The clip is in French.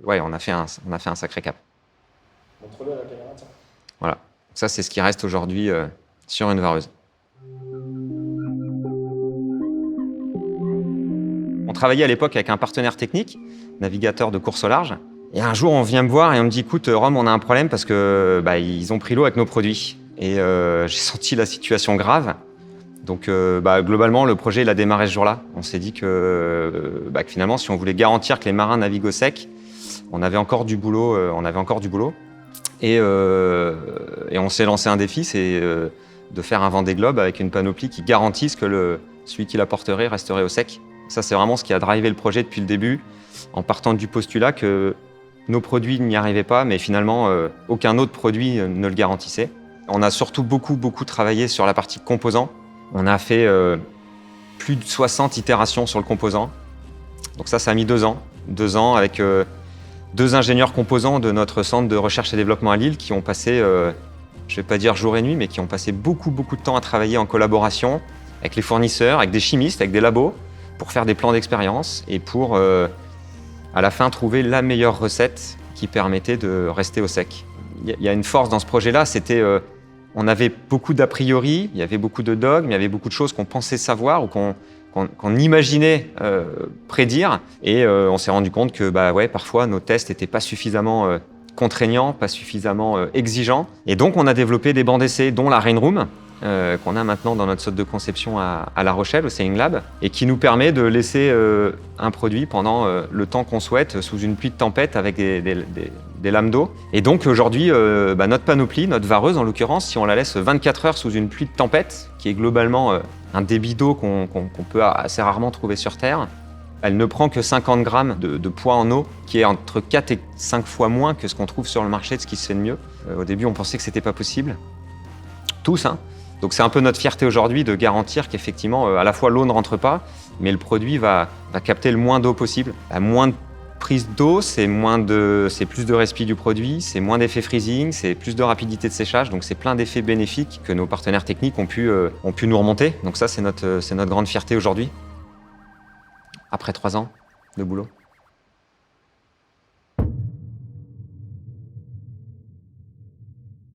Ouais, on a fait un sacré cap. Montre-le à la caméra, tiens. Voilà. Ça, c'est ce qui reste aujourd'hui sur une vareuse. On travaillait à l'époque avec un partenaire technique, navigateur de course au large. Et un jour, on vient me voir et on me dit, écoute, Rome, on a un problème parce que ils ont pris l'eau avec nos produits. Et j'ai senti la situation grave. Donc, globalement, le projet, il a démarré ce jour-là. On s'est dit que finalement, si on voulait garantir que les marins naviguent au sec, on avait encore du boulot. Et on s'est lancé un défi, c'est de faire un Vendée Globe avec une panoplie qui garantisse que celui qui la porterait resterait au sec. Ça, c'est vraiment ce qui a drivé le projet depuis le début, en partant du postulat que nos produits n'y arrivaient pas, mais finalement, aucun autre produit ne le garantissait. On a surtout beaucoup travaillé sur la partie composants. On a fait plus de 60 itérations sur le composant. Donc ça a mis 2 ans. 2 ans avec 2 ingénieurs composants de notre centre de recherche et développement à Lille qui ont passé, je ne vais pas dire jour et nuit, mais qui ont passé beaucoup de temps à travailler en collaboration avec les fournisseurs, avec des chimistes, avec des labos, pour faire des plans d'expérience et pour, à la fin, trouver la meilleure recette qui permettait de rester au sec. Il y a une force dans ce projet-là, c'était on avait beaucoup d'a priori, il y avait beaucoup de dogmes, il y avait beaucoup de choses qu'on pensait savoir ou qu'on imaginait prédire. Et on s'est rendu compte que parfois nos tests n'étaient pas suffisamment contraignants, pas suffisamment exigeants. Et donc on a développé des bancs d'essai, dont la Rainroom, qu'on a maintenant dans notre centre de conception à La Rochelle, au Sailing Lab, et qui nous permet de laisser un produit pendant le temps qu'on souhaite, sous une pluie de tempête avec des lames d'eau. Et donc aujourd'hui, notre panoplie, notre vareuse en l'occurrence, si on la laisse 24 heures sous une pluie de tempête, qui est globalement un débit d'eau qu'on peut assez rarement trouver sur Terre, elle ne prend que 50 grammes de poids en eau, qui est entre 4 et 5 fois moins que ce qu'on trouve sur le marché de ce qui se fait de mieux. Au début, on pensait que c'était pas possible. Tous, hein. Donc c'est un peu notre fierté aujourd'hui de garantir qu'effectivement, à la fois l'eau ne rentre pas, mais le produit va capter le moins d'eau possible. À moins de prise d'eau, c'est plus de respi du produit, c'est moins d'effet freezing, c'est plus de rapidité de séchage. Donc c'est plein d'effets bénéfiques que nos partenaires techniques ont pu nous remonter. Donc ça, c'est notre grande fierté aujourd'hui, après 3 ans de boulot.